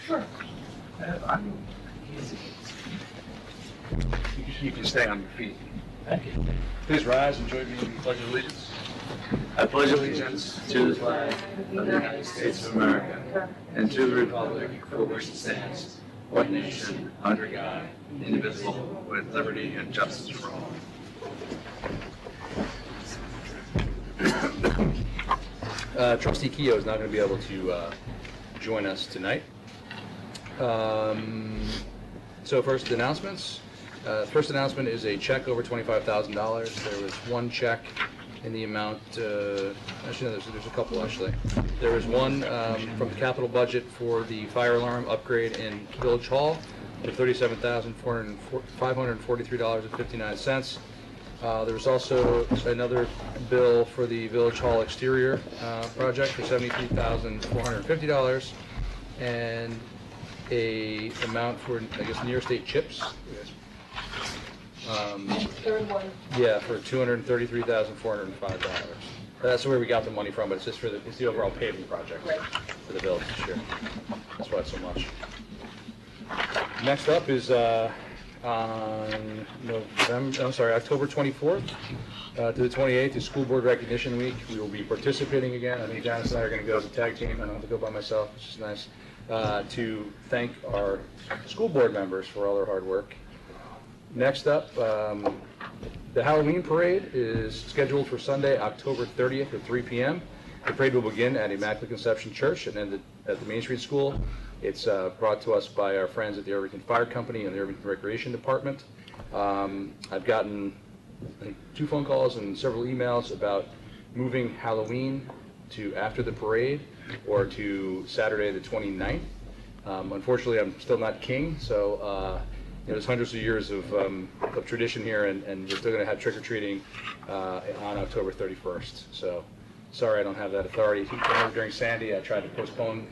Sure. You can stay on your feet. Thank you. Please rise and join me in the Pledge of Allegiance. I pledge allegiance to the flag of the United States of America and to the republic for which it stands, one nation, under God, indivisible, with liberty and justice for all. Trustee Keogh is not going to be able to join us tonight. So first, announcements. First announcement is a check over $25,000. There was one check in the amount, actually no, there's a couple actually. There was one from the capital budget for the fire alarm upgrade in Village Hall for $37,543.59. There was also another bill for the Village Hall exterior project for $73,450, and a amount for, I guess, New York State chips. Third one. Yeah, for $233,405. That's where we got the money from, but it's just for it's the overall paving project for the village this year. That's why it's so much. Next up is on October 24th to the 28th is School Board Recognition Week. We will be participating again. I think Janice and I are going to go as a tag team. I don't have to go by myself, which is nice, to thank our school board members for all their hard work. Next up, the Halloween parade is scheduled for Sunday, October 30th at 3 p.m. The parade will begin at Immaculate Conception Church and then at the Main Street School. It's brought to us by our friends at the Irvington Fire Company and the Irvington Recreation Department. I've gotten, I think, 2 phone calls and several emails about moving Halloween to after the parade or to Saturday the 29th. Unfortunately, I'm still not king, so there's hundreds of years of tradition here, and we're still going to have trick-or-treating on October 31st. So, sorry I don't have that authority. During Sandy, I tried to postpone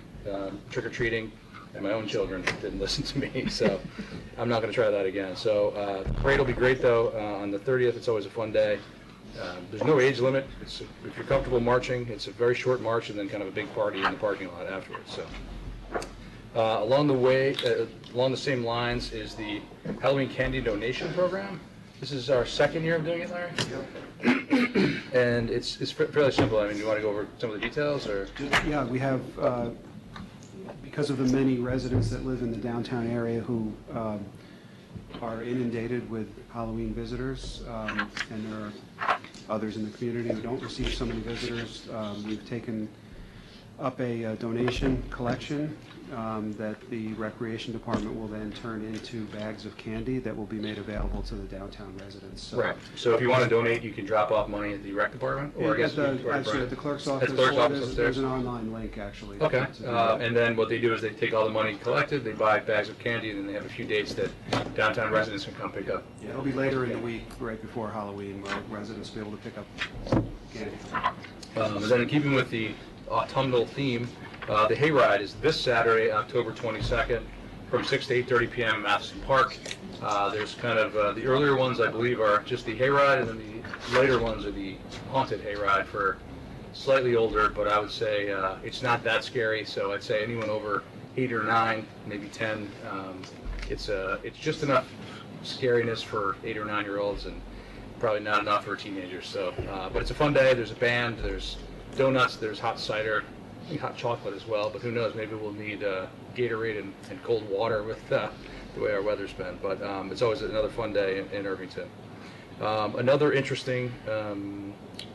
trick-or-treating, and my own children didn't listen to me, so I'm not going to try that again. So, the parade will be great, though. On the 30th, it's always a fun day. There's no age limit. If you're comfortable marching, it's a very short march and then kind of a big party in the parking lot afterwards. So. Along the same lines is the Halloween candy donation program. This is our second year of doing it, Larry? Yep. And it's fairly simple. I mean, do you want to go over some of the details, or? Yeah, we have, because of the many residents that live in the downtown area who are inundated with Halloween visitors, and there are others in the community who don't receive so many visitors, we've taken up a donation collection that the Recreation Department will then turn into bags of candy that will be made available to the downtown residents. So, right. So if you want to donate, you can drop off money at the rec department? Or actually at the clerk's office. At the clerk's office there's an online link, actually. Okay. And then what they do is they take all the money collected, they buy bags of candy, and then they have a few dates that downtown residents can come pick up. Yeah, it'll be later in the week, right before Halloween, where residents will be able to pick up candy. And then in keeping with the autumnal theme, the hayride is this Saturday, October 22nd, from 6 to 8:30 p.m. at Matheson Park. There's kind of the earlier ones, I believe, are just the hayride, and then the later ones are the haunted hayride for slightly older. But I would say it's not that scary. So I'd say anyone over 8 or 9, maybe 10, it's just enough scariness for 8 or 9-year-olds, and probably not enough for teenagers. So, but it's a fun day. There's a band. There's donuts. There's hot cider. I think hot chocolate as well, but who knows, maybe we'll need Gatorade and cold water with the way our weather's been. But it's always another fun day in Irvington. Another interesting,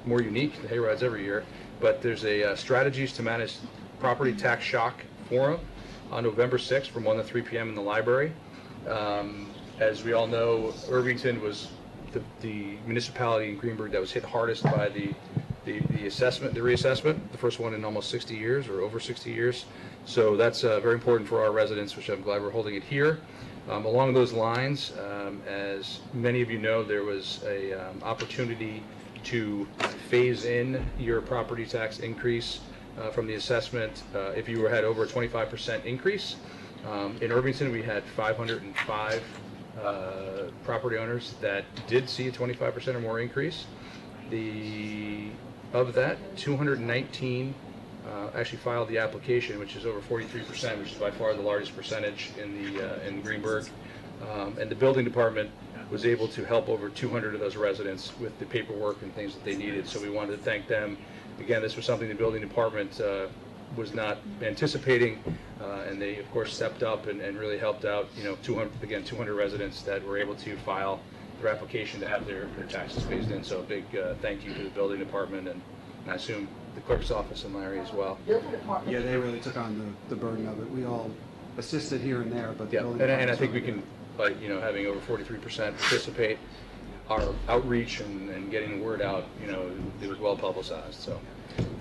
more unique, the hayrides every year, but there's a Strategies to Manage Property Tax Shock Forum on November 6th from 1 to 3 p.m. in the library. As we all know, Irvington was the municipality in Greenberg that was hit hardest by the reassessment, the first one in almost 60 years or over 60 years. So that's very important for our residents, which I'm glad we're holding it here. Along those lines, as many of you know, there was a opportunity to phase in your property tax increase from the assessment if you had over a 25% increase. In Irvington, we had 505 property owners that did see a 25% or more increase. Of that, 219 actually filed the application, which is over 43%, which is by far the largest percentage in Greenberg. And the building department was able to help over 200 of those residents with the paperwork and things that they needed. So we wanted to thank them. Again, this was something the building department was not anticipating, and they of course stepped up and really helped out. 200 residents that were able to file their application to have their taxes phased in. So a big thank you to the building department, and I assume the clerk's office and Larry as well. Yeah, they really took on the burden of it. We all assisted here and there, but the Yeah, building and I department think we certainly can, by having over 43% participate, our outreach and getting the word out, it was well publicized. So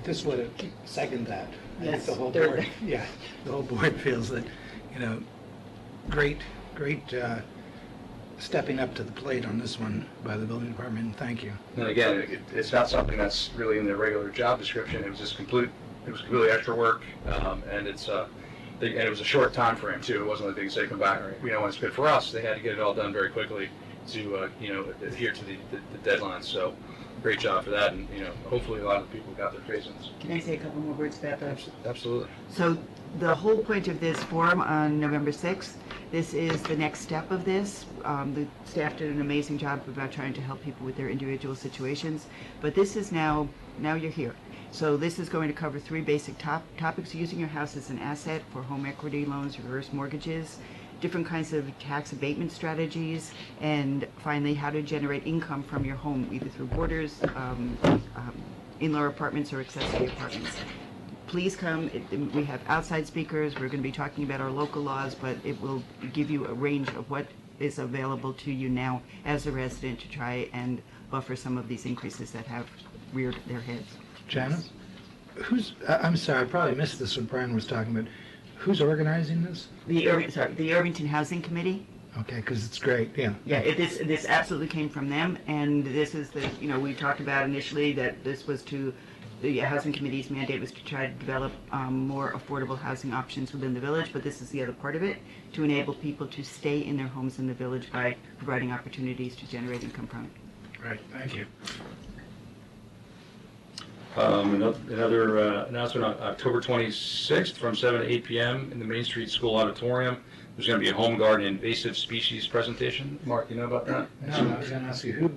Just want to second that. I think Yes, the whole third. board, the whole board feels that, great stepping up to the plate on this one by the building department, and thank you. and again, it's not something that's really in their regular job description. It was just it was completely extra work, and it was a short time frame too. It wasn't like they could say come back. When it's good for us, they had to get it all done very quickly to adhere to the deadlines. So great job for that, and hopefully a lot of the people got their phase-ins. Can I say a couple more words about that? Absolutely. So the whole point of this forum on November 6th, this is the next step of this. The staff did an amazing job about trying to help people with their individual situations, but this is now you're here. So this is going to cover 3 basic topics: using your house as an asset for home equity loans, reverse mortgages, different kinds of tax abatement strategies, and finally how to generate income from your home, either through boarders, in-law apartments, or accessory apartments. Please come. We have outside speakers. We're going to be talking about our local laws, but it will give you a range of what is available to you now as a resident to try and buffer some of these increases that have reared their heads. Janice? I'm sorry, I probably missed this when Brian was talking, but who's organizing this? The Irvington Housing Committee. Okay, because it's great, yeah. Yeah, this absolutely came from them, and this is we talked about initially that this was the Housing Committee's mandate was to try to develop more affordable housing options within the village, but this is the other part of it, to enable people to stay in their homes in the village by providing opportunities to generate income from it. Right, thank you. Another announcement on October 26th from 7 to 8 p.m. in the Main Street School Auditorium. There's going to be a home garden invasive species presentation. Mark, you know about that? No, I was going to ask you, who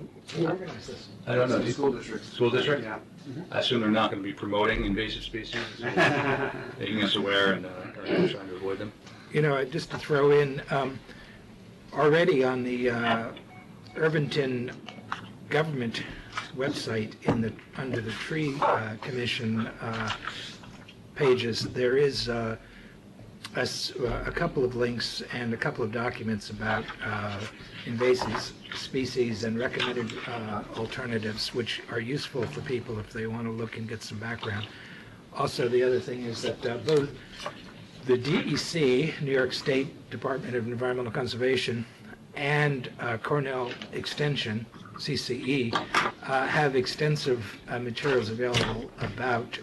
organized this? I don't know. The school district. School district? Yeah. I assume they're not going to be promoting invasive species, making us aware and trying to avoid them. Just to throw in, already on the Irvington government website under the tree commission pages, there is a couple of links and a couple of documents about invasive species and recommended alternatives, which are useful for people if they want to look and get some background. Also, the other thing is that both the DEC, New York State Department of Environmental Conservation, and Cornell Extension, CCE, have extensive materials available about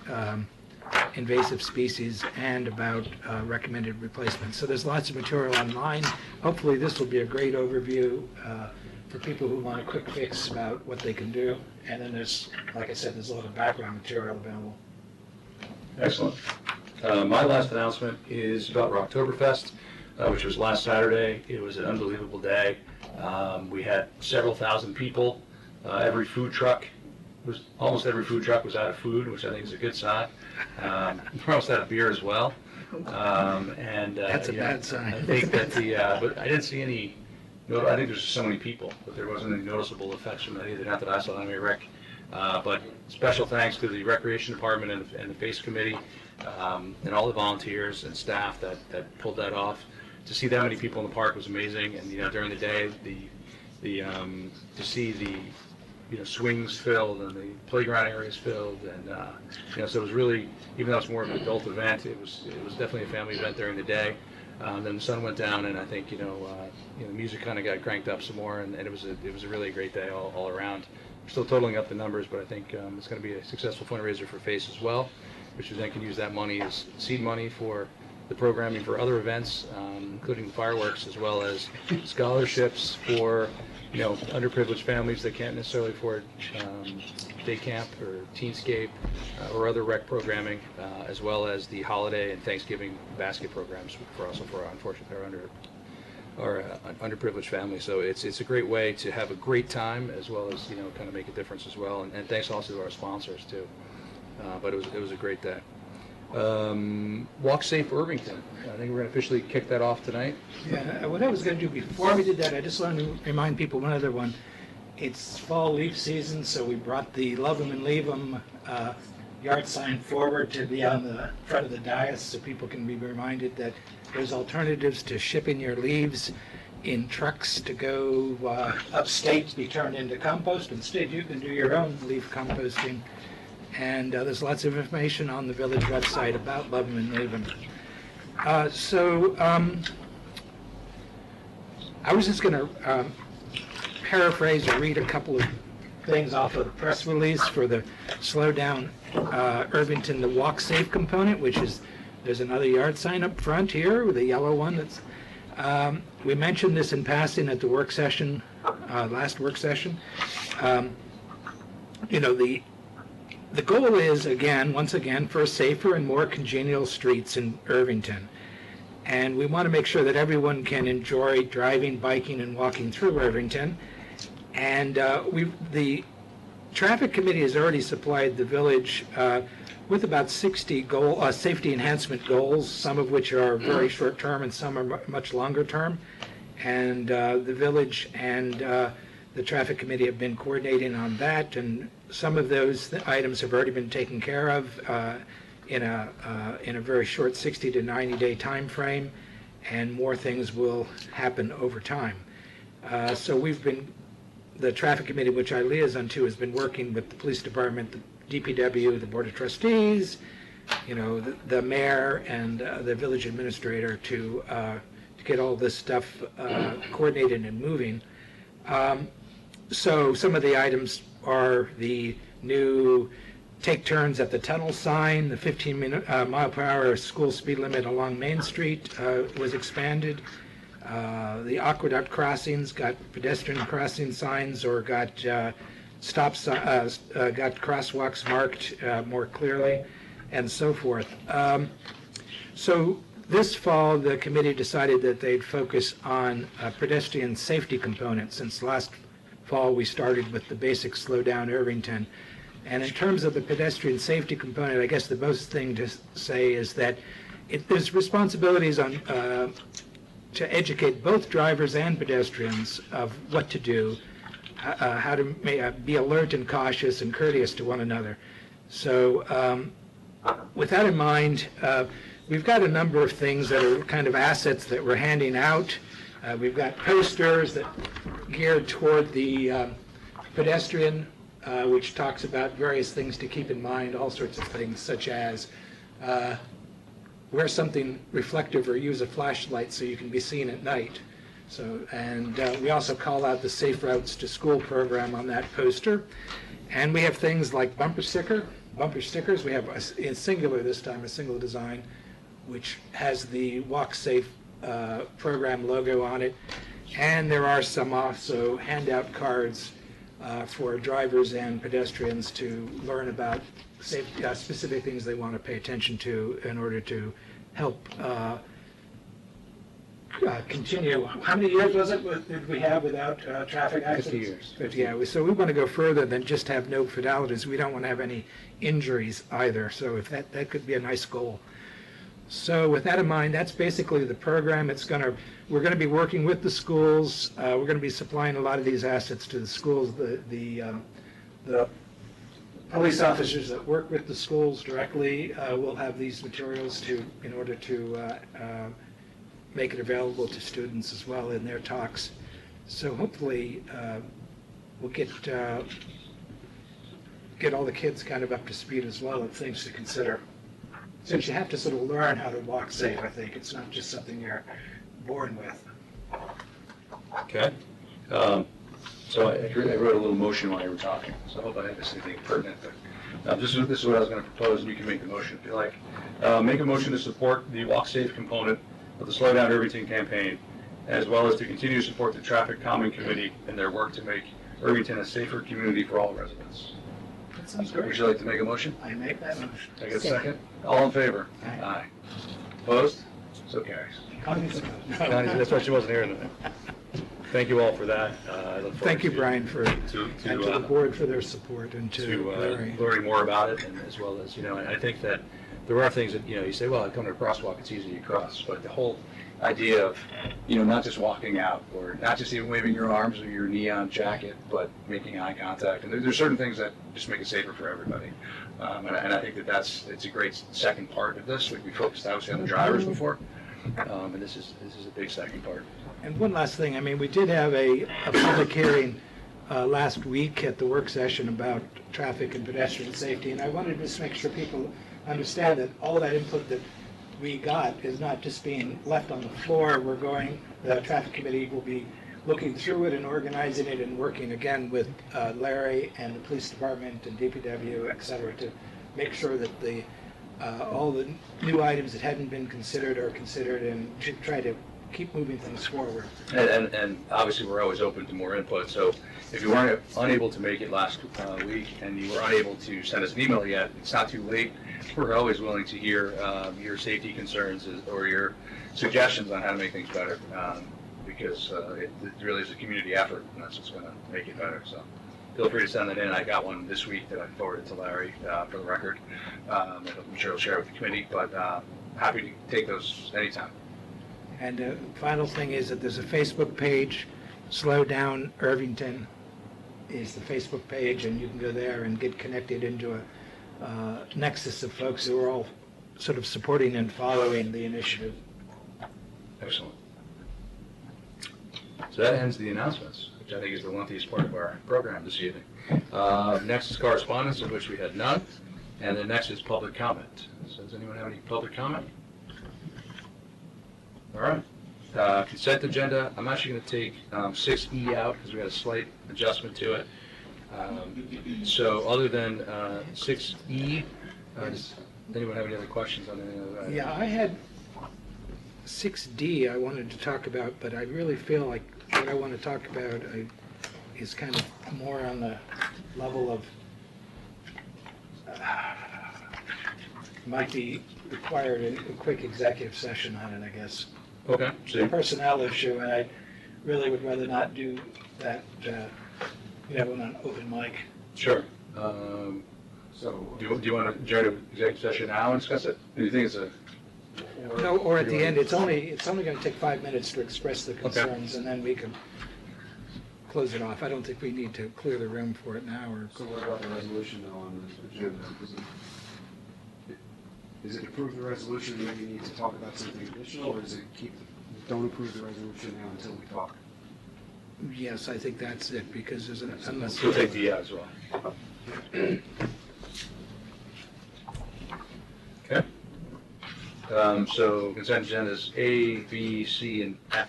invasive species and about recommended replacements. So there's lots of material online. Hopefully this will be a great overview for people who want a quick fix about what they can do. And then there's, like I said, there's a lot of background material available. Excellent. My last announcement is about Rocktoberfest, which was last Saturday. It was an unbelievable day. We had several thousand people. Almost every food truck was out of food, which I think is a good sign. We're almost out of beer as well. That's a bad sign. I think that but I didn't see any. I think there's so many people, but there wasn't any noticeable effects from that either. Not that I saw anyway, Rick. But special thanks to the Recreation Department and the FACE Committee, and all the volunteers and staff that pulled that off. To see that many people in the park was amazing, and during the day, to see the swings filled and the playground areas filled, and so it was really, even though it's more of an adult event, it was definitely a family event during the day. Then the sun went down, and I think the music kind of got cranked up some more, and it was a really great day all around. We're still totaling up the numbers, but I think it's going to be a successful fundraiser for FACE as well, which then can use that money as seed money for the programming for other events, including the fireworks, as well as scholarships for underprivileged families that can't necessarily afford day camp or Teenscape or other rec programming, as well as the holiday and Thanksgiving basket programs for our unfortunately our underprivileged families. So it's a great way to have a great time as well as kind of make a difference as well. And thanks also to our sponsors too. But it was a great day. Walk Safe Irvington. I think we're going to officially kick that off tonight. Yeah, what I was going to do before we did that, I just wanted to remind people one other one. It's fall leaf season, so we brought the Love 'em and Leave 'em yard sign forward to be on the front of the dais so people can be reminded that there's alternatives to shipping your leaves in trucks to go upstate to be turned into compost. Instead, you can do your own leaf composting. And there's lots of information on the village website about Love 'em and Leave 'em. I was just going to paraphrase or read a couple of things off of the press release for the Slow Down Irvington, the Walk Safe component, which is, there's another yard sign up front here with a yellow one. That's we mentioned this in passing at the work session, last work session. The goal is, once again, for safer and more congenial streets in Irvington. And we want to make sure that everyone can enjoy driving, biking, and walking through Irvington. And the traffic committee has already supplied the village with about 60 safety enhancement goals, some of which are very short term and some are much longer term. And the village and the traffic committee have been coordinating on that, and some of those items have already been taken care of in a very short 60 to 90 day time frame, and more things will happen over time. So the traffic committee, which I liaison to, has been working with the police department, the DPW, the board of trustees, the mayor and the village administrator to get all this stuff coordinated and moving. So some of the items are the new take turns at the tunnel sign, the 15 mile per hour school speed limit along Main Street was expanded. The aqueduct crossings got pedestrian crossing signs or got got crosswalks marked more clearly, and so forth. So this fall, the committee decided that they'd focus on pedestrian safety components. Since last fall, we started with the basic Slow Down Irvington. And in terms of the pedestrian safety component, I guess the most thing to say is that there's responsibilities on to educate both drivers and pedestrians of what to do, how to be alert and cautious and courteous to one another. So with that in mind, we've got a number of things that are kind of assets that we're handing out. We've got posters that geared toward the pedestrian, which talks about various things to keep in mind, all sorts of things, such as wear something reflective or use a flashlight so you can be seen at night. So, and we also call out the Safe Routes to School program on that poster. And we have things like bumper stickers. We have, in singular this time, a single design, which has the Walk Safe program logo on it. And there are some also handout cards for drivers and pedestrians to learn about safety, specific things they want to pay attention to in order to help continue. How many years was it did we have without traffic accidents? 50 years. 50, yeah. So we want to go further than just have no fatalities. We don't want to have any injuries either. So if that could be a nice goal. So with that in mind, that's basically the program. We're going to be working with the schools. We're going to be supplying a lot of these assets to the schools. The police officers that work with the schools directly will have these materials in order to make it available to students as well in their talks. So hopefully we'll get all the kids kind of up to speed as well of things to consider. Since you have to sort of learn how to walk safe, I think. It's not just something you're born with. Okay. So I wrote a little motion while you were talking, so I hope I didn't miss anything pertinent. But this is what I was going to propose, and you can make the motion if you like. Make a motion to support the Walk Safe component of the Slow Down Irvington campaign, as well as to continue to support the Traffic Calming Committee in their work to make Irvington a safer community for all residents. sounds Would great. you like to make a motion? I make that motion. Can I get a second? All in favor? Aye. Opposed? So carries. Connie's- Connie, that's why she wasn't here tonight. Thank you all for that. I look forward Thank you, to- Brian, and to the to board for their support, and to Larry. learning more about it, and as well as, I think that there are things that, you say, well, I come to a crosswalk, it's easy to cross, but the whole idea of, not just walking out, or not just even waving your arms or your neon jacket, but making eye contact, and there's certain things that just make it safer for everybody. And I think it's a great second part of this. We focused obviously on the drivers before, and this is a big second part. And one last thing, I mean, we did have a public hearing last week at the work session about traffic and pedestrian safety, and I wanted to just make sure people understand that all that input that we got is not just being left on the floor. The traffic committee will be looking through it and organizing it and working again with Larry and the police department and DPW, et cetera, to make sure that all the new items that hadn't been considered are considered, and to try to keep moving things forward. And obviously, we're always open to more input, so if you weren't unable to make it last week and you were unable to send us an email yet, it's not too late. We're always willing to hear your safety concerns or your suggestions on how to make things better, because it really is a community effort, and that's what's going to make it better. So feel free to send that in. I got one this week that I forwarded to Larry for the record. And I'm sure he'll share it with the committee, but happy to take those anytime. And the final thing is that there's a Facebook page, Slow Down Irvington is the Facebook page, and you can go there and get connected into a nexus of folks who are all sort of supporting and following the initiative. Excellent. So that ends the announcements, which I think is the lengthiest part of our program this evening. Next is correspondence, of which we had none, and then next is public comment. So does anyone have any public comment? All right. Consent agenda, I'm actually going to take 6E out because we had a slight adjustment to it. So other than 6E, does anyone have any other questions on any of that? Yeah, I had 6D I wanted to talk about, but I really feel like what I want to talk about is kind of more on the level of might be required a quick executive session on it, I guess. Okay. It's a personnel issue, and I really would rather not do that, on an open mic. Sure. So, Do you want to adjourn to executive session now and discuss it? Do you think it's a? No, or at the end, it's only going to take 5 minutes to express the concerns, and then we can close it off. I don't think we need to clear the room for it now, or. so what about the resolution though on the agenda? Is it approve the resolution and then you need to talk about something additional, or is it don't approve the resolution now until we talk? Yes, I think that's it, because there's unless. We'll take D out as well. Okay. So consent agenda is A, B, C, and F.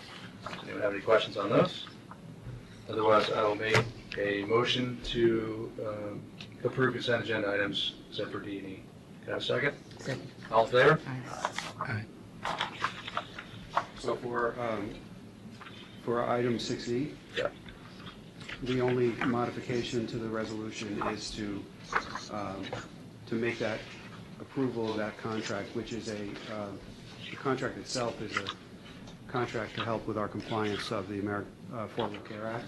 Does anyone have any questions on those? Otherwise, I will make a motion to approve consent agenda items except for D and E. Can I have a second? Second. All in favor? Aye. So for item 6E, Yeah. the only modification to the resolution is to make that approval of that contract, which is the contract itself is a contract to help with our compliance of the Affordable Care Act,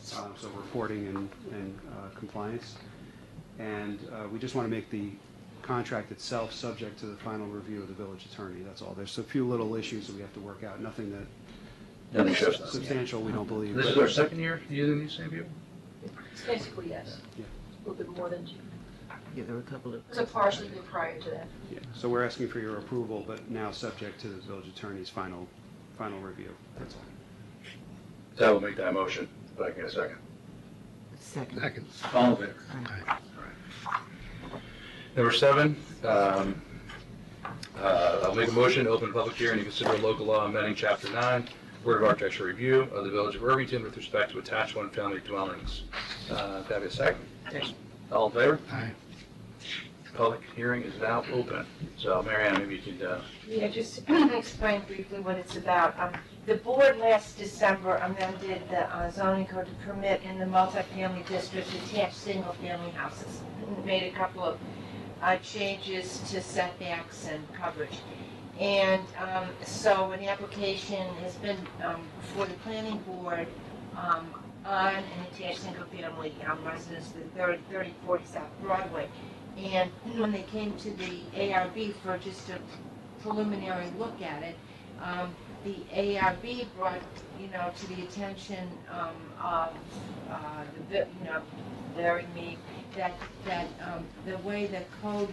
so reporting and compliance. And we just want to make the contract itself subject to the final review of the village attorney, that's all. There's a few little issues that we have to work out, nothing that Nothing shows. substantial, we don't believe. This is our second year using these same people? It's basically, yes. Yeah. A little bit more than two. Yeah, there were a couple of. It was a partially been prior to that. Yeah, so we're asking for your approval, but now subject to the village attorney's final review, that's all. So I will make that motion, if I can get a second. Second. Second. All in favor? Aye. Number 7, I'll make a motion to open a public hearing to consider local law amending Chapter 9, Board of Architecture review of the Village of Irvington with respect to attached one-family dwellings. Can I have a second? Second. All in favor? Aye. Public hearing is now open. So Marianne, maybe you could, Yeah, just explain briefly what it's about. The board last December amended the zoning code to permit in the multifamily district attached single-family houses. Made a couple of changes to setbacks and coverage. And so an application has been before the planning board on an attached single-family residence, the 3040 South Broadway. And when they came to the ARB for just a preliminary look at it, the ARB brought, to the attention of Larry Mead, that the way the code,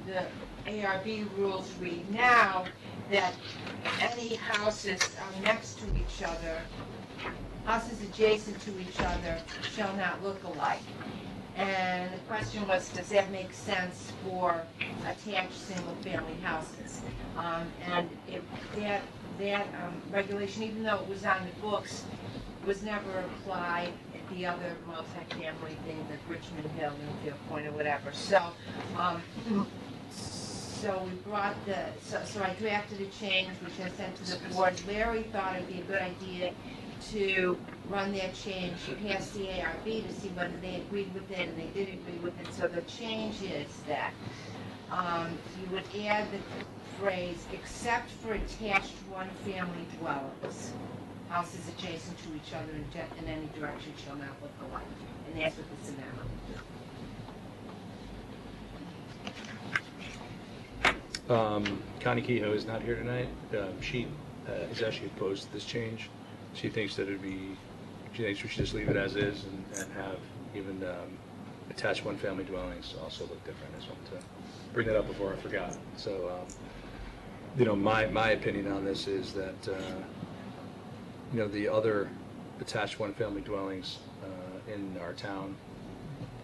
the ARB rules read now, that any houses next to each other, houses adjacent to each other, shall not look alike. And the question was, does that make sense for attached single-family houses? And that regulation, even though it was on the books, was never applied at the other multifamily thing, the Richmond Hill, Newfield Point, or whatever. So, so we brought so I drafted a change, which I sent to the board. Larry thought it'd be a good idea to run that change past the ARB to see whether they agreed with it, and they did agree with it. So the change is that you would add the phrase, except for attached one-family dwellings, houses adjacent to each other in any direction shall not look alike. And that's what this amendment is. Connie Kehoe is not here tonight. She is actually opposed to this change. She thinks that she thinks we should just leave it as is and have even attached one-family dwellings also look different. I just wanted to bring that up before I forgot. So, my opinion on this is that, the other attached one-family dwellings in our town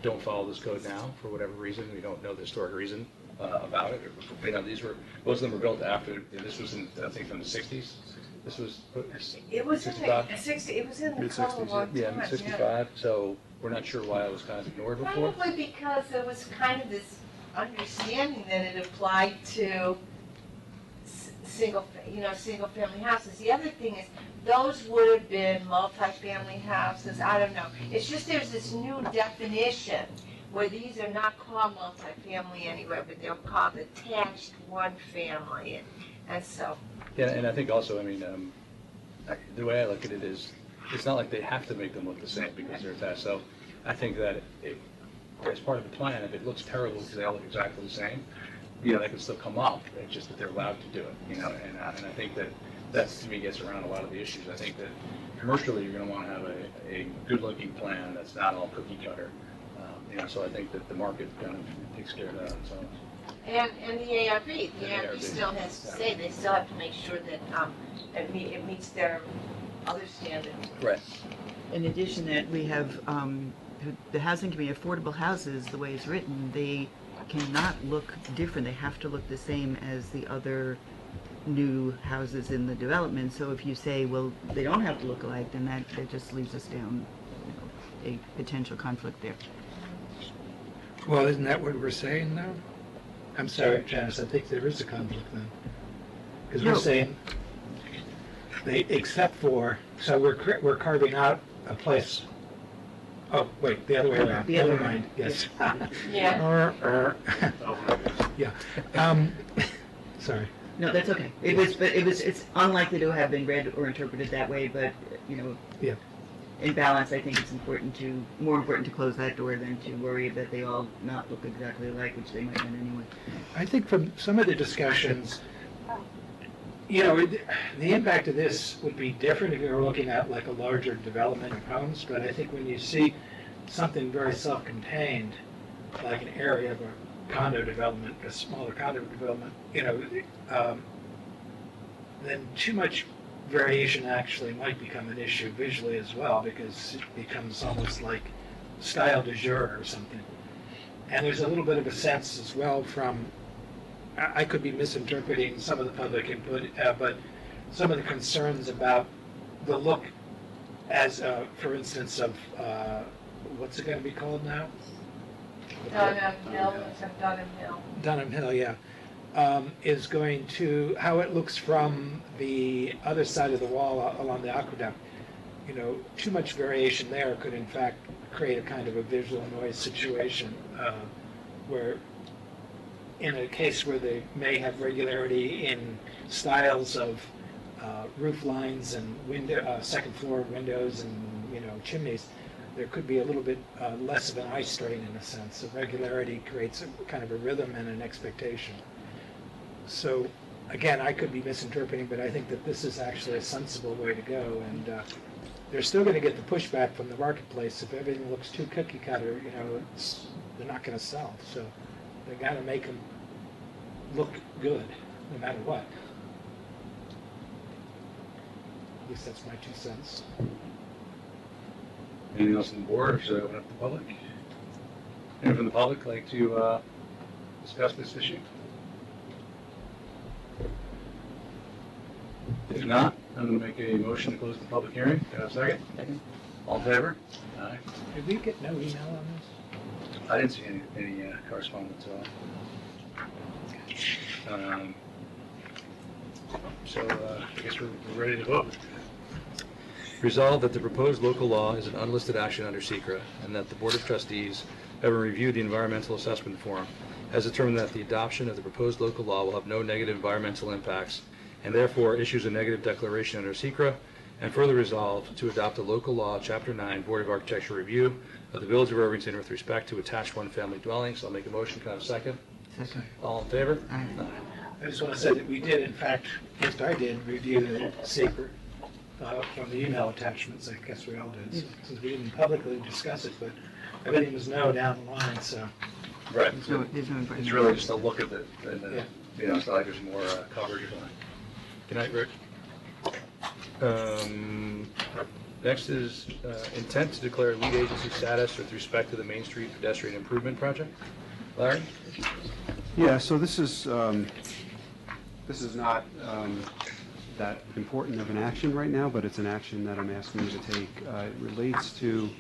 don't follow this code now for whatever reason. We don't know the historic reason about it. Most of them were built after, this was in, I think, from the 60s. This was, It was in 65? the 60. It was in the code a long time. Yeah, 65, so we're not sure why it was kind of ignored before. Probably because there was kind of this understanding that it applied to single-family houses. The other thing is, those would have been multifamily houses. I don't know. It's just there's this new definition where these are not called multifamily anywhere, but they're called attached one-family, and so. Yeah, and I think also, the way I look at it is, it's not like they have to make them look the same because they're attached. So I think that as part of the plan, if it looks terrible because they all look exactly the same, that can still come up. It's just that they're allowed to do it, and I think that to me gets around a lot of the issues. I think that commercially, you're going to want to have a good-looking plan that's not all cookie cutter. So I think that the market kind of takes care of that. So. And the ARB, ARB still has to say, they still have to make sure that it meets their other standards. Right. In addition, that we have the housing committee, affordable houses, the way it's written, they cannot look different. They have to look the same as the other new houses in the development. So if you say, well, they don't have to look alike, then that just leaves us down a potential conflict there. Well, isn't that what we're saying now? I'm sorry, Janice, I think there is a conflict then. Because we're saying, except for, so we're carving out a place. Oh, wait, the other way around. The other Never mind, yes. Yeah. Yeah. Sorry. No, that's okay. It's unlikely to have been read or interpreted that way, but, Yeah. in balance, I think it's more important to close that door than to worry that they all not look exactly alike, which they might not anyway. I think from some of the discussions, the impact of this would be different if you were looking at like a larger development of homes, but I think when you see something very self-contained, like an area of a condo development, a smaller condo development, then too much variation actually might become an issue visually as well, because it becomes almost like style du jour or something. And there's a little bit of a sense as well from, I could be misinterpreting some of the public input, but some of the concerns about the look as, for instance, of, what's it going to be called now? Dunham Hill, it's on Dunham Hill. Dunham Hill, yeah, is going to, how it looks from the other side of the wall along the aqueduct. You know, too much variation there could in fact create a kind of a visual noise situation where, in a case where they may have regularity in styles of roof lines and window, second floor windows and, you know, chimneys, there could be a little bit less of an eye strain in a sense. So regularity creates a kind of a rhythm and an expectation. So again, I could be misinterpreting, but I think that this is actually a sensible way to go. And they're still going to get the pushback from the marketplace. If everything looks too cookie cutter, you know, they're not going to sell. So they got to make them look good, no matter what. At least that's my 2 cents. Anything else on the board, or should I open up the public? Anyone from the public like to discuss this issue? If not, I'm going to make a motion to close the public hearing. Do I have a second? Second. All in favor? Aye. Did we get no email on this? I didn't see any correspondence at all. So I guess we're ready to vote. Resolved that the proposed local law is an unlisted action under SECRA, and that the Board of Trustees, having reviewed the environmental assessment form, has determined that the adoption of the proposed local law will have no negative environmental impacts, and therefore issues a negative declaration under SECRA, and further resolved to adopt a local law, Chapter 9, Board of Architecture review of the Village of Irvington with respect to attached one-family dwellings. I'll make a motion. Can I have a second? Second. All in favor? Aye. I just want to say that we did, in fact, at least I did, review the secret from the email attachments. I guess we all did, so, since we didn't publicly discuss it, but everything was no down the line, so. Right. There's no important. It's really just a look at it, and Yeah. you know, it's not like there's more coverage on it. Good night, Rick. Next is intent to declare lead agency status with respect to the Main Street pedestrian improvement project. Larry? Yeah, so this is not that important of an action right now, but it's an action that I'm asking you to take. It relates to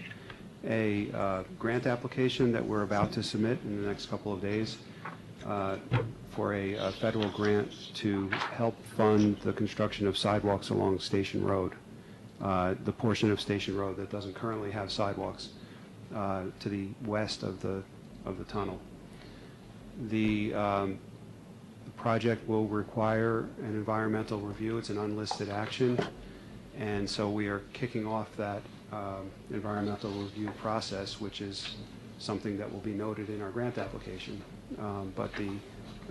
a grant application that we're about to submit in the next couple of days for a federal grant to help fund the construction of sidewalks along Station Road, the portion of Station Road that doesn't currently have sidewalks to the west of the tunnel. The project will require an environmental review. It's an unlisted action, and so we are kicking off that environmental review process, which is something that will be noted in our grant application. But the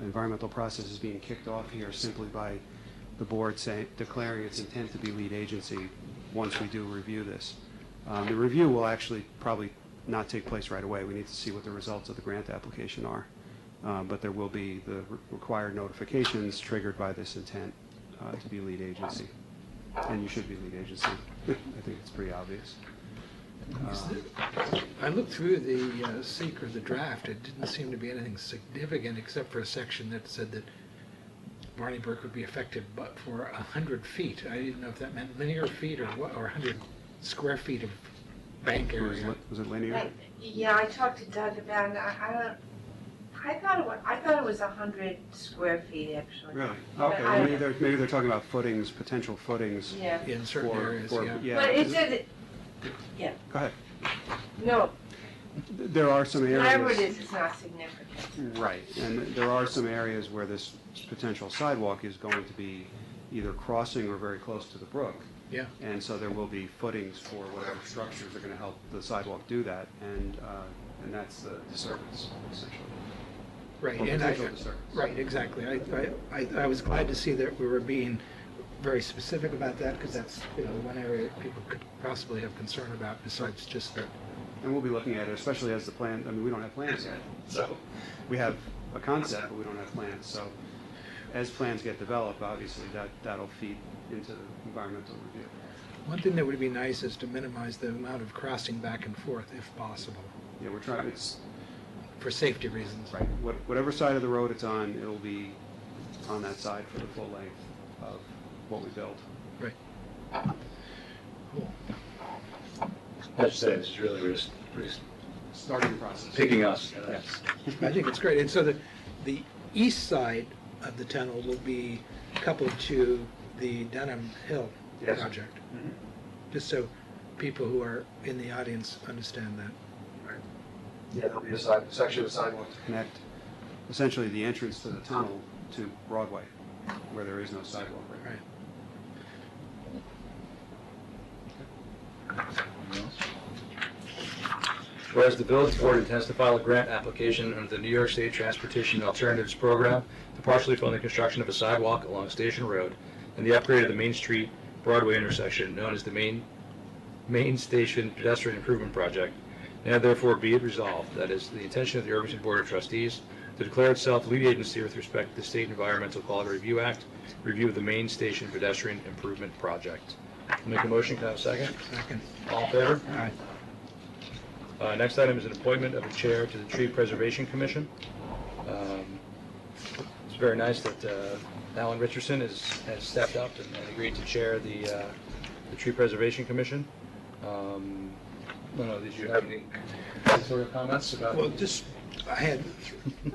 environmental process is being kicked off here simply by the board declaring its intent to be lead agency once we do review this. The review will actually probably not take place right away. We need to see what the results of the grant application are. But there will be the required notifications triggered by this intent to be lead agency. And you should be lead agency. I think it's pretty obvious. I looked through the secret, the draft. It didn't seem to be anything significant except for a section that said that Barney Brook would be affected but for 100 feet. I didn't know if that meant linear feet or what, or 100 square feet of bank area. Was it linear? Yeah, I talked to Doug about it. I thought it was 100 square feet, actually. Really? But Okay, I- well, maybe they're talking about footings, potential footings. Yeah. In certain areas, yeah. But it said, yeah, Go ahead. no, There are some areas. whatever it is, it's not significant. Right, and there are some areas where this potential sidewalk is going to be either crossing or very close to the brook. Yeah. And so there will be footings for whatever structures are going to help the sidewalk do that, and that's the disturbance, essentially. Right, Or and potential disturbance. right, exactly. I was glad to see that we were being very specific about that, because that's, you know, the one area that people could possibly have concern about besides just the, And we'll be looking at it, especially as the plan, I mean, we don't have plans yet, so we have a concept, but we don't have plans, so as plans get developed, obviously, that'll feed into the environmental review. one thing that would be nice is to minimize the amount of crossing back and forth if possible, Yeah, we're trying, it's, for safety reasons. right, whatever side of the road it's on, it'll be on that side for the full length of what we build. Right. Cool. As you say, this is really, we're just starting the process. picking us. Yes. I think it's great. And so the east side of the tunnel will be coupled to the Dunham Hill Yes. project. Mhm. Just so people who are in the audience understand that. Yeah, there'll be a section of sidewalk. Connect essentially the entrance to the tunnel to Broadway, where there is no sidewalk right now. Right. Whereas the village board intends to file a grant application under the New York State Transportation Alternatives Program to partially fund the construction of a sidewalk along Station Road and the upgrade of the Main Street Broadway intersection known as the Main Station Pedestrian Improvement Project. Now therefore be it resolved that it is the intention of the Irvington Board of Trustees to declare itself lead agency with respect to the State Environmental Quality Review Act, review of the Main Station Pedestrian Improvement Project. Make a motion, can I have a second? Second. All in favor? All right. Next item is an appointment of a chair to the Tree Preservation Commission. It's very nice that Alan Richardson has stepped up and agreed to chair the Tree Preservation Commission. I don't know, did you have any sort of comments about? Well,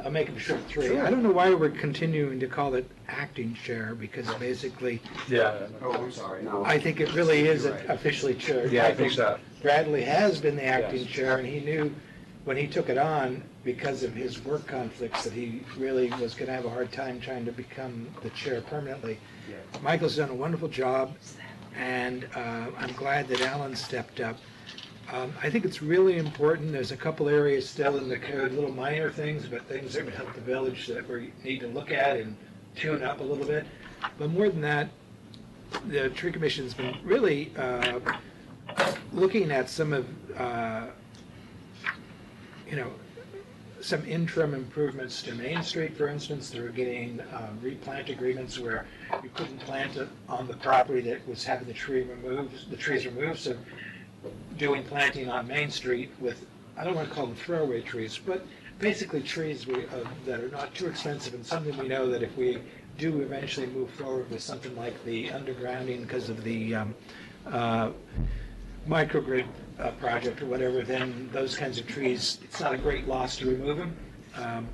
I'll make it short, three. I don't know why we're continuing to call it acting chair, because basically, Yeah. Oh, I'm sorry, no. I think it really is You're right. officially chair. Yeah, I think so. Bradley has been the acting Yes. chair, and he knew when he took it on, because of his work conflicts, that he really was going to have a hard time trying to become the chair permanently. Yeah. Michael's done a wonderful job, and I'm glad that Alan stepped up. I think it's really important. There's a couple areas still in the code, little minor things, but things that would help the village that we need to look at and tune up a little bit. But more than that, the tree commission's been really looking at some of, some interim improvements to Main Street, for instance. They were getting replant agreements where you couldn't plant it on the property that was having the trees removed. So doing planting on Main Street with, I don't want to call them throwaway trees, but basically trees that are not too expensive, and something we know that if we do eventually move forward with something like the undergrounding because of the microgrid project or whatever, then those kinds of trees, it's not a great loss to remove them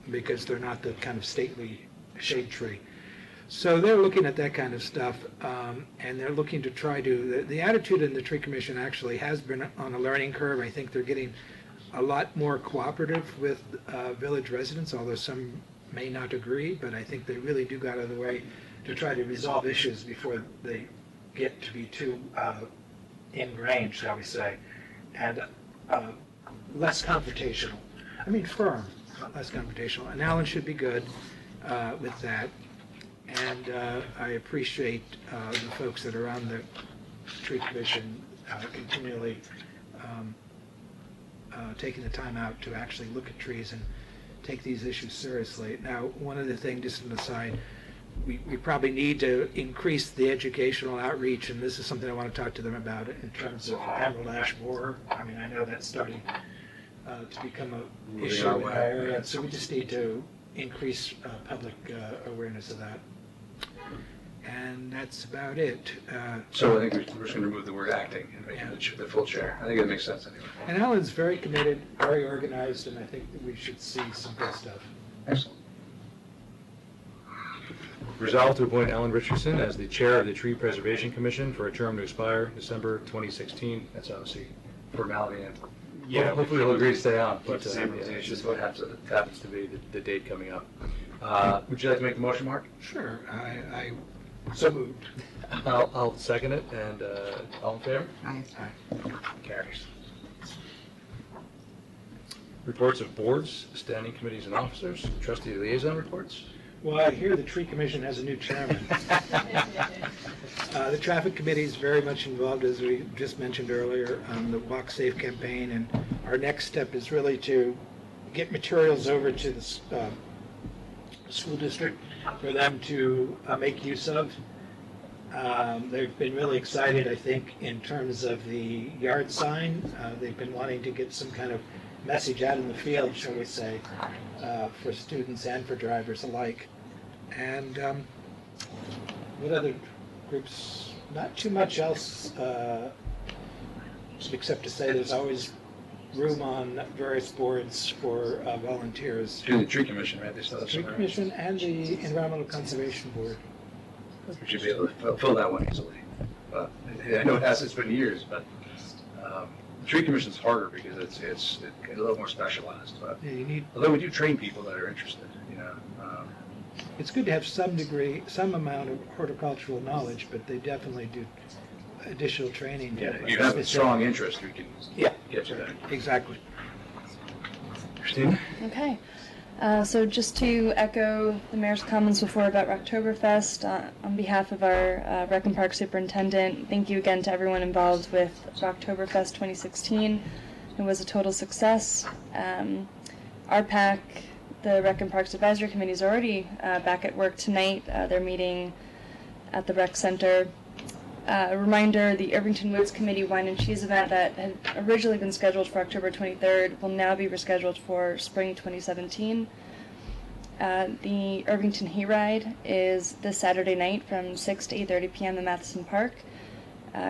because they're not the kind of stately shade tree. So they're looking at that kind of stuff, and they're looking to try to, the attitude in the tree commission actually has been on a learning curve. I think they're getting a lot more cooperative with village residents, although some may not agree, but I think they really do go out of the way to try to resolve issues before they get to be too ingrained, shall we say, and less confrontational. I mean firm, but less confrontational. And Alan should be good with that. And I appreciate the folks that are on the tree commission continually taking the time out to actually look at trees and take these issues seriously. Now, one other thing, just an aside, we probably need to increase the educational outreach, and this is something I want to talk to them about in terms of emerald ash borer. I mean, I know that's starting to become an issue in our area, so we just need to increase public awareness of that. And that's about it. So I think we're just going to remove the word acting and make it the full chair. I think it makes sense anyway. And Alan's very committed, very organized, and I think that we should see some good stuff. Excellent. Resolved to appoint Alan Richardson as the chair of the Tree Preservation Commission for a term to expire December 2016. That's obviously formality, and hopefully he'll agree to stay on, but it's just what happens to be the date coming up. Would you like to make the motion, Mark? Sure, I so moved. I'll second it, and all in favor? Aye. Carries. Reports of boards, standing committees and officers, trustee liaison reports. Well, I hear the tree commission has a new chairman. The traffic committee is very much involved, as we just mentioned earlier, on the Walk Safe campaign, and our next step is really to get materials over to the school district for them to make use of. They've been really excited, I think, in terms of the yard sign. They've been wanting to get some kind of message out in the field, shall we say, for students and for drivers alike. And what other groups? Not too much else, except to say there's always room on various boards for volunteers. To the tree commission, right? They still have Tree some. Commission and the Environmental Conservation Board. We should be able to fill that one easily. But I know it's been years, but the tree commission's harder because it's a little more specialized. But Yeah, you need, although we do train people that are interested, you know. it's good to have some degree, some amount of horticultural knowledge, but they definitely do additional training. Yeah, if you have a strong interest, we can Yeah. get you there. Exactly. Christine? Okay. So just to echo the mayor's comments before about Rocktoberfest, on behalf of our Rec and Park Superintendent, thank you again to everyone involved with Rocktoberfest 2016. It was a total success. RPAC, the Rec and Parks Advisory Committee, is already back at work tonight. They're meeting at the Rec Center. A reminder, the Irvington Woods Committee Wine and Cheese event that had originally been scheduled for October 23rd will now be rescheduled for spring 2017. The Irvington Hayride is this Saturday night from 6 to 8:30 p.m. in Matheson Park.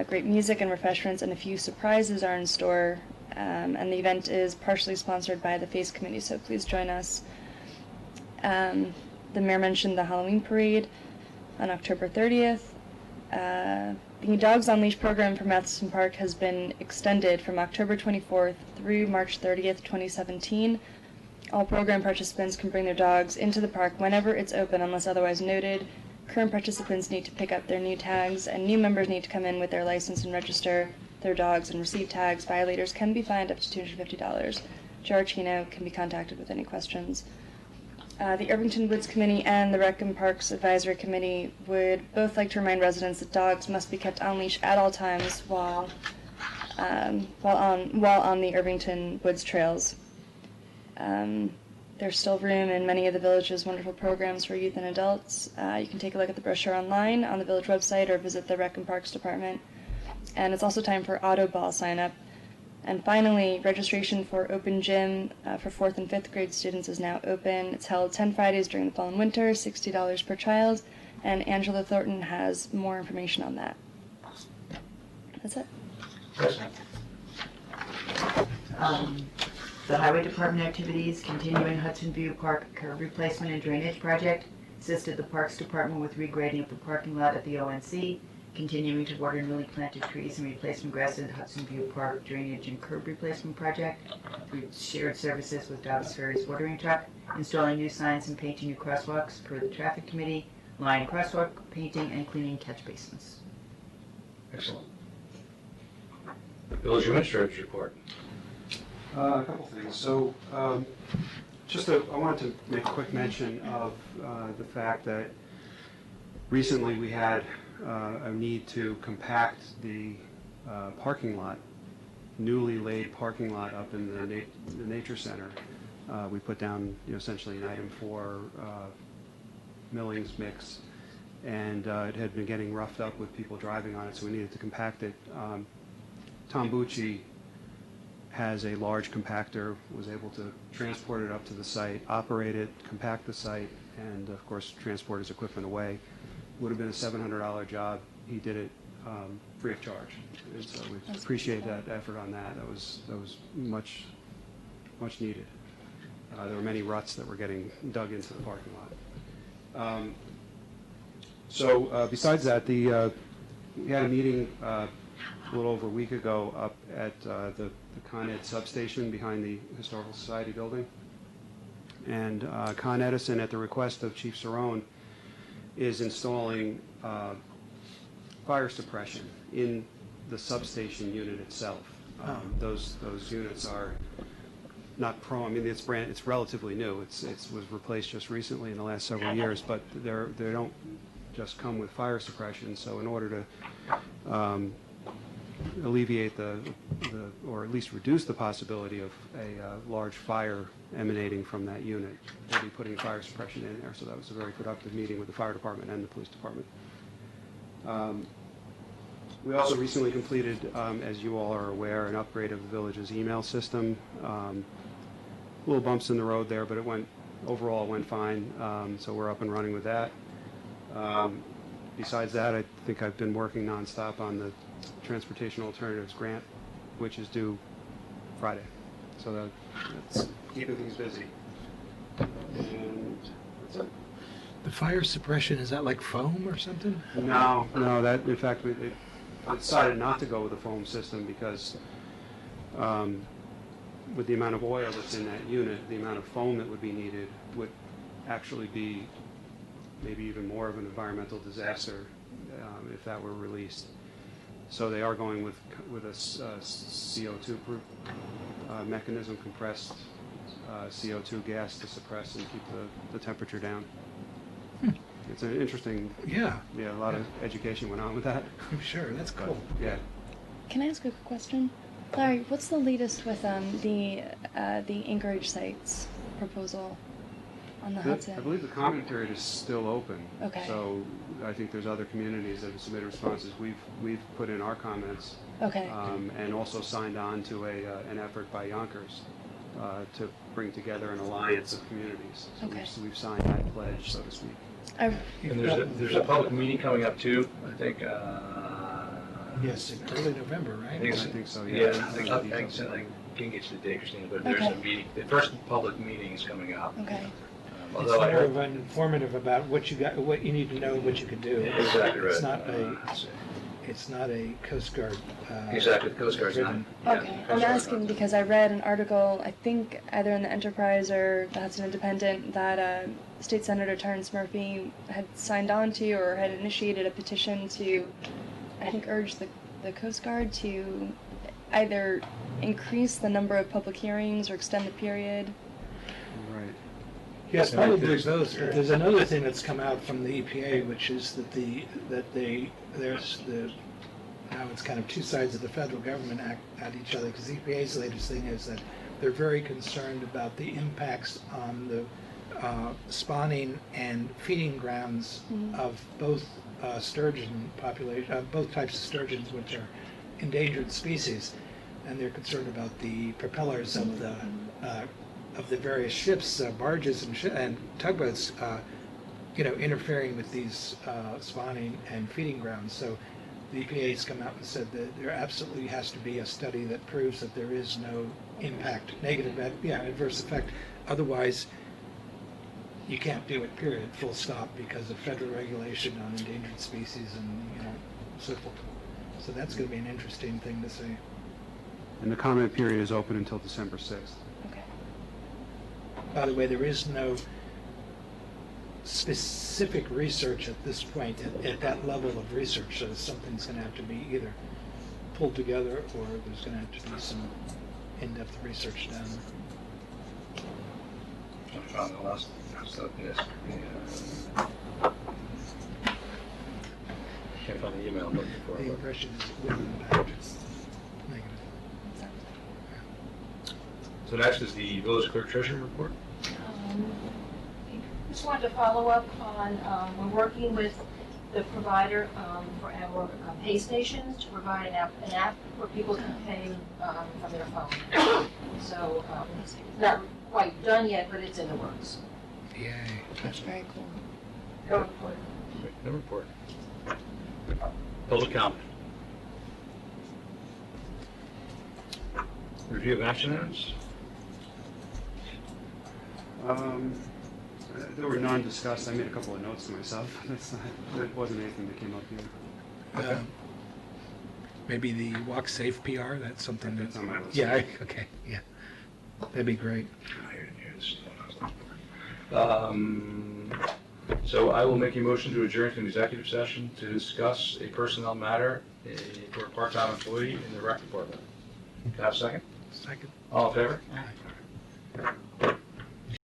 Great music and refreshments and a few surprises are in store, and the event is partially sponsored by the FACE Committee, so please join us. The mayor mentioned the Halloween parade on October 30th. The Dogs on Leash program for Matheson Park has been extended from October 24th through March 30th, 2017. All program participants can bring their dogs into the park whenever it's open unless otherwise noted. Current participants need to pick up their new tags, and new members need to come in with their license and register their dogs and receive tags. Violators can be fined up to $250. Jar Chino can be contacted with any questions. The Irvington Woods Committee and the Rec and Parks Advisory Committee would both like to remind residents that dogs must be kept on leash at all times while on the Irvington Woods trails. There's still room in many of the village's wonderful programs for youth and adults. You can take a look at the brochure online on the village website or visit the Rec and Parks Department. And it's also time for auto ball sign up. And finally, registration for Open Gym for 4th and 5th grade students is now open. It's held 10 Fridays during the fall and winter, $60 per child, and Angela Thornton has more information on that. That's it. The Highway Department activities, continuing Hudson View Park curb replacement and drainage project, assisted the Parks Department with regrading of the parking lot at the ONC, continuing to water newly planted trees and replacement grass in Hudson View Park drainage and curb replacement project. We shared services with Dobbs Ferry's watering truck, installing new signs and painting new crosswalks per the traffic committee, line crosswalk painting and cleaning catch basins. Excellent. Village Administrator's report. A couple things. So, I wanted to make a quick mention of the fact that recently we had a need to compact the parking lot, newly laid parking lot up in the Nature Center. We put down, essentially an item for millings mix, and it had been getting roughed up with people driving on it, so we needed to compact it. Tom Bucci has a large compactor, was able to transport it up to the site, operate it, compact the site, and of course transport his equipment away. Would have been a $700 job. He did it free of charge, and so we appreciate that effort on that. That was much needed. There were many ruts that were getting dug into the parking lot. Besides that, we had a meeting a little over a week ago up at the Con Ed substation behind the Historical Society building. And Con Edison, at the request of Chief Cerrone, is installing fire suppression in the substation unit itself. Those units are not it's relatively new. It was replaced just recently in the last several years, but they don't just come with fire suppression. So in order to alleviate or at least reduce the possibility of a large fire emanating from that unit, we'll be putting fire suppression in there. So that was a very productive meeting with the fire department and the police department. We also recently completed, as you all are aware, an upgrade of the village's email system. Little bumps in the road there, but overall went fine. So we're up and running with that. Besides that, I think I've been working nonstop on the Transportation Alternatives Grant, which is due Friday. So that's keeping things busy. And that's it. The fire suppression, is that like foam or something? No, that, in fact, we decided not to go with a foam system because with the amount of oil that's in that unit, the amount of foam that would be needed would actually be maybe even more of an environmental disaster if that were released. So they are going with a CO2 mechanism, compressed CO2 gas to suppress and keep the temperature down. It's an interesting, Yeah, a lot of education went on with that. I'm sure, that's cool. Yeah. Can I ask a quick question? Larry, what's the latest with the Anchorage sites proposal on the Hudson? I believe the comment period is still open. Okay. So I think there's other communities that have submitted responses. We've put in our comments. Okay. And also signed on to an effort by Yonkers to bring together an alliance of communities. So Okay. we've signed that pledge, so to speak. And there's a public meeting coming up too, I think. Yes, in early November, right? I think so, yeah. Yeah, I can get you the date, Christina, but there's a Okay. meeting, the first public meeting is coming up. Okay. It's Although I more heard, of an informative about what you got, what you need to know, what you can do. exactly right. It's not it's not a Coast Guard. Exactly, the Coast Guard's not. driven. yeah, Okay. Coast I'm Guard's asking not. because I read an article, I think either in the Enterprise or the Hudson Independent, that State Senator Terrence Murphy had signed on to or had initiated a petition to, I think, urge the Coast Guard to either increase the number of public hearings or extend the period. Right. Yes, probably there's those, but there's another thing that's come out from the EPA, which is that now it's kind of two sides of the federal government at each other, because the EPA's latest thing is that they're very concerned about the impacts on the spawning and feeding grounds of both sturgeon population, both types of sturgeons, which are endangered species, and they're concerned about the propellers of the various ships, barges and tugboats, interfering with these spawning and feeding grounds. So the EPA has come out and said that there absolutely has to be a study that proves that there is no impact, adverse effect. Otherwise, you can't do it, period, full stop, because of federal regulation on endangered species and, so forth. So that's going to be an interesting thing to see. And the comment period is open until December 6th. Okay. By the way, there is no specific research at this point, at that level of research, so something's going to have to be either pulled together or there's going to have to be some in-depth research done. I found the last stuff, yes. Can't find the email I'm looking for. The but- impression is it will impact negative. So next is the village clerk treasurer report. Just wanted to follow up on, we're working with the provider for our pay stations to provide an app where people can pay from their phone. So it's not quite done yet, but it's in the works. Yay. That's very cool. Go report. No report. Public comment. Review of action items. There were none discussed. I made a couple of notes to myself. That wasn't anything that came up here. Maybe the Walk Safe PR, that's something that's... on my list. Yeah, okay, yeah. That'd be great. So I will make a motion to adjourn to an executive session to discuss a personnel matter for a part-time employee in the rec department. Can I have a second? Second. All in favor? Aye.